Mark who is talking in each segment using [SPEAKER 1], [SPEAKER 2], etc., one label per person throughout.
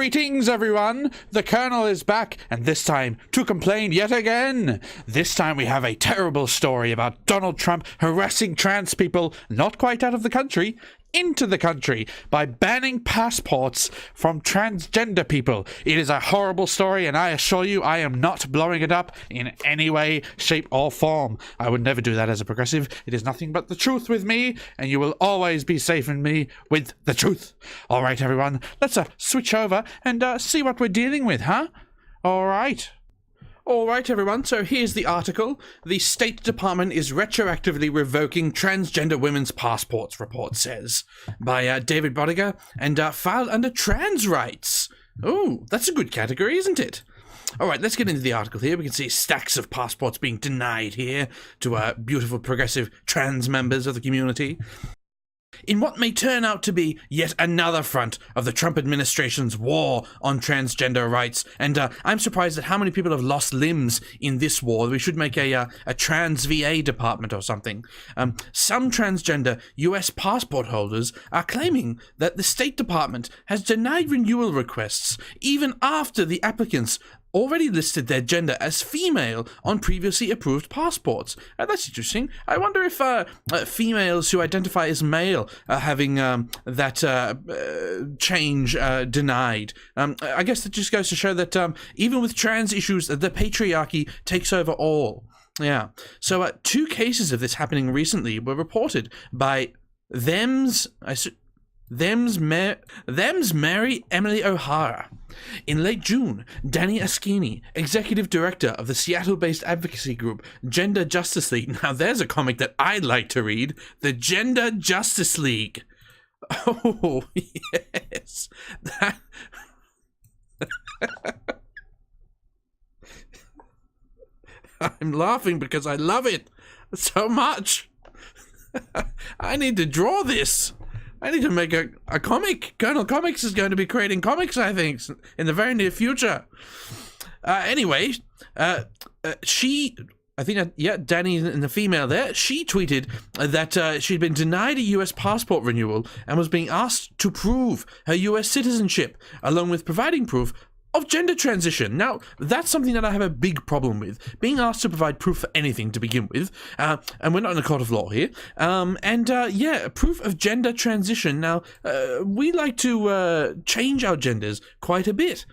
[SPEAKER 1] Greetings, everyone! The Colonel is back, and this time to complain yet again. This time we have a terrible story about Donald Trump harassing trans people not quite out of the country, into the country, by banning passports from transgender people. It is a horrible story, and I assure you I am not blowing it up in any way, shape, or form. I would never do that as a progressive. It is nothing but the truth with me, and you will always be safe in me with the truth. All right, everyone, let's switch over and see what we're dealing with, huh? All right. All right, everyone, so here's the article. The State Department is retroactively revoking transgender women's passports, report says, by David Bodiger, and filed under trans rights. Oh, that's a good category, isn't it? All right, let's get into the article here. We can see stacks of passports being denied here to beautiful progressive trans members of the community, in what may turn out to be yet another front of the Trump administration's war on transgender rights. And I'm surprised at how many people have lost limbs in this war. We should make a trans VA department or something. Some transgender US passport holders are claiming that the State Department has denied renewal requests even after the applicants already listed their gender as female on previously approved passports. That's interesting. I wonder if females who identify as male are having that change denied. I guess that just goes to show that even with trans issues, the patriarchy takes over all. Yeah. So 2 cases of this happening recently were reported by Them's Mary Emily O'Hara. In late June, Danny Askini, executive director of the Seattle-based advocacy group Gender Justice League. Now there's a comic that I'd like to read. The Gender Justice League. Oh, yes. I'm laughing because I love it so much. I need to draw this. I need to make a comic. Colonel Comics is going to be creating comics, I think, in the very near future. Anyway, Danny and the female there, she tweeted that she'd been denied a US passport renewal and was being asked to prove her US citizenship, along with providing proof of gender transition. Now, that's something that I have a big problem with, being asked to provide proof for anything to begin with, and we're not in a court of law here, proof of gender transition. Now, we like to change our genders quite a bit,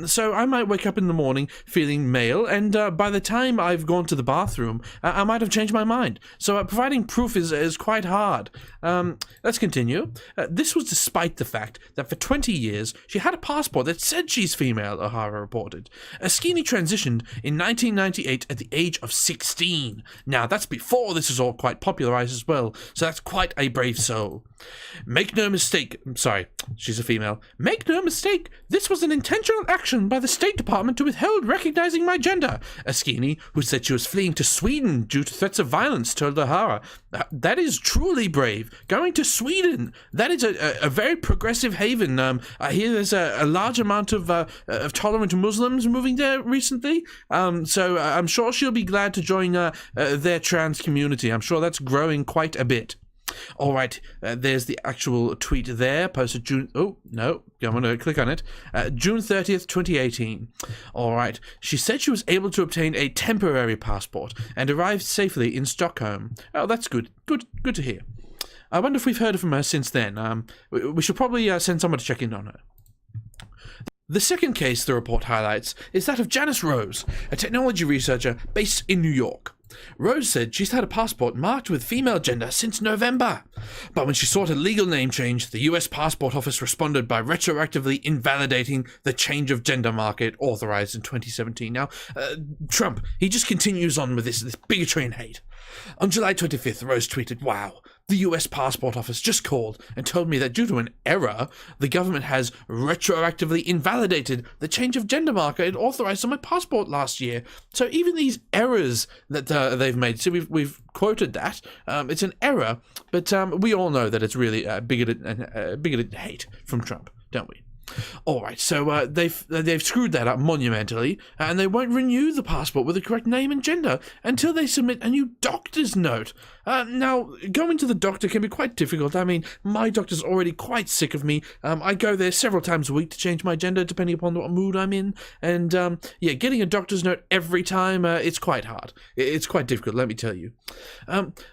[SPEAKER 1] so I might wake up in the morning feeling male, and by the time I've gone to the bathroom, I might have changed my mind, so providing proof is quite hard. Let's continue. This was despite the fact that for 20 years, she had a passport that said she's female, O'Hara reported. Askini transitioned in 1998 at the age of 16. Now, that's before this is all quite popularized as well, so that's quite a brave soul. Make no mistake, she's a female. Make no mistake, this was an intentional action by the State Department to withhold recognizing my gender, Askini, who said she was fleeing to Sweden due to threats of violence, told O'Hara. That is truly brave. Going to Sweden, that is a very progressive haven. I hear there's a large amount of tolerant Muslims moving there recently, so I'm sure she'll be glad to join their trans community. I'm sure that's growing quite a bit. All right, there's the actual tweet there, posted June... Oh, no, I'm going to click on it. June 30th, 2018. All right, she said she was able to obtain a temporary passport and arrived safely in Stockholm. Oh, that's good. Good to hear. I wonder if we've heard from her since then. We should probably send someone to check in on her. The second case the report highlights is that of Janice Rose, a technology researcher based in New York. Rose said she's had a passport marked with female gender since November, but when she sought a legal name change, the US Passport Office responded by retroactively invalidating the change of gender market authorized in 2017. Now, Trump, he just continues on with this bigotry and hate. On July 25th, Rose tweeted, "Wow, the US Passport Office just called and told me that due to an error, the government has retroactively invalidated the change of gender marker it authorized on my passport last year." So even these errors that they've made, so we've quoted that, it's an error, but we all know that it's really bigoted hate from Trump, don't we? All right, so they've screwed that up monumentally, and they won't renew the passport with the correct name and gender until they submit a new doctor's note. Now, going to the doctor can be quite difficult. I mean, my doctor's already quite sick of me. I go there several times a week to change my gender, depending upon what mood I'm in. And, yeah, getting a doctor's note every time, it's quite hard. It's quite difficult, let me tell you.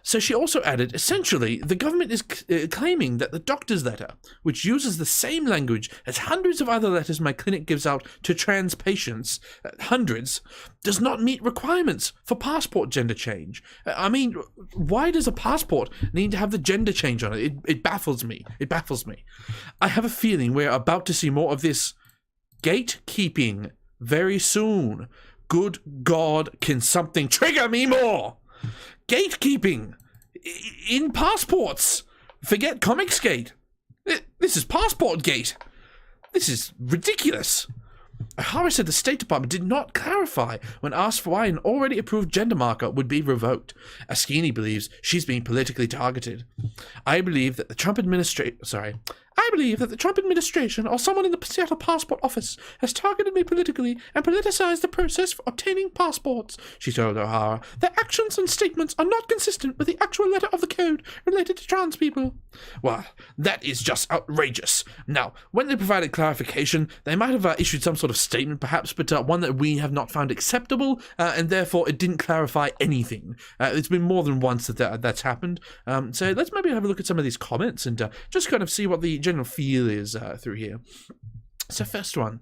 [SPEAKER 1] So she also added, essentially, the government is claiming that the doctor's letter, which uses the same language as hundreds of other letters my clinic gives out to trans patients, hundreds, does not meet requirements for passport gender change. I mean, why does a passport need to have the gender change on it? It baffles me. It baffles me. I have a feeling we're about to see more of this gatekeeping very soon. Good God, can something trigger me more? Gatekeeping in passports. Forget Comicsgate. This is Passport Gate. This is ridiculous. O'Hara said the State Department did not clarify when asked for why an already approved gender marker would be revoked. Askini believes she's being politically targeted. I believe that the Trump administration or someone in the Seattle passport office has targeted me politically and politicized the process for obtaining passports, she told O'Hara. Their actions and statements are not consistent with the actual letter of the code related to trans people. Well, that is just outrageous. Now, when they provided clarification, they might have issued some sort of statement perhaps, but one that we have not found acceptable, and therefore it didn't clarify anything. It's been more than once that's happened. So let's maybe have a look at some of these comments and just kind of see what the general feel is through here. So first one,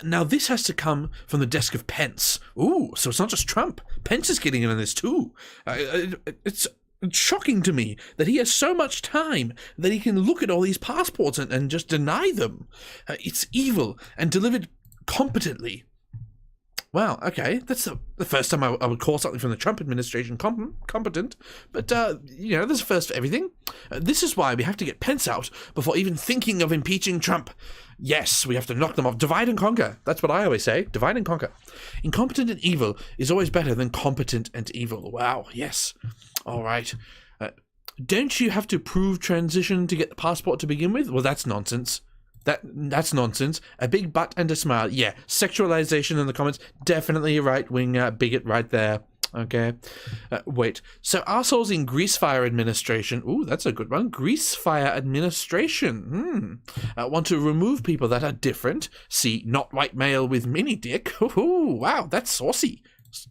[SPEAKER 1] now this has to come from the desk of Pence. Ooh, so it's not just Trump. Pence is getting in on this too. It's shocking to me that he has so much time that he can look at all these passports and just deny them. It's evil and delivered competently. Wow, okay, that's the first time I would call something from the Trump administration competent, but, you know, there's a first for everything. This is why we have to get Pence out before even thinking of impeaching Trump. Yes, we have to knock them off. Divide and conquer. That's what I always say. Divide and conquer. Incompetent and evil is always better than competent and evil. Wow, yes. All right. Don't you have to prove transition to get the passport to begin with? Well, that's nonsense. That's nonsense. A big butt and a smile. Yeah, sexualization in the comments. Definitely a right-wing bigot right there. Okay. Wait. So assholes in Greasefire administration. Ooh, that's a good one. Greasefire administration. Want to remove people that are different. See, not white male with mini dick. Ooh, wow, that's saucy.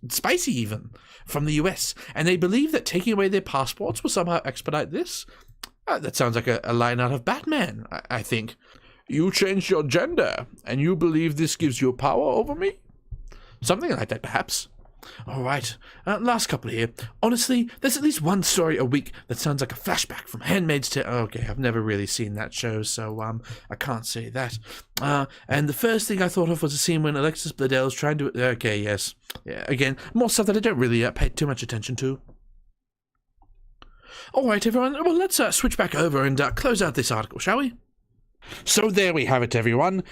[SPEAKER 1] Spicy even. From the US. And they believe that taking away their passports will somehow expedite this. That sounds like a line out of Batman, I think. You changed your gender, and you believe this gives you power over me? Something like that, perhaps. All right, last couple here. Honestly, there's at least one story a week that sounds like a flashback from Handmaid's Tale. Okay, I've never really seen that show, so I can't say that. And the first thing I thought of was a scene when Alexis Bledel is trying to... Okay, yes. Yeah, again, more stuff that I don't really pay too much attention to. All right, everyone. Well, let's switch back over and close out this article, shall we? So there we have it, everyone.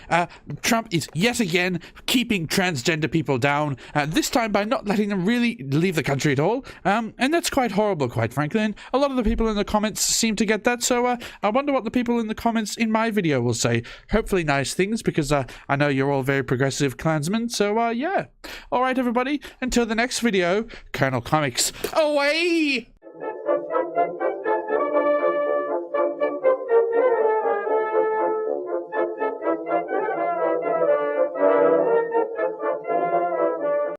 [SPEAKER 1] Trump is yet again keeping transgender people down, this time by not letting them really leave the country at all. And that's quite horrible, quite frankly. And a lot of the people in the comments seem to get that, so I wonder what the people in the comments in my video will say. Hopefully nice things, because I know you're all very progressive Klansmen, so yeah. Alright, everybody, until the next video, Colonel Comics, away!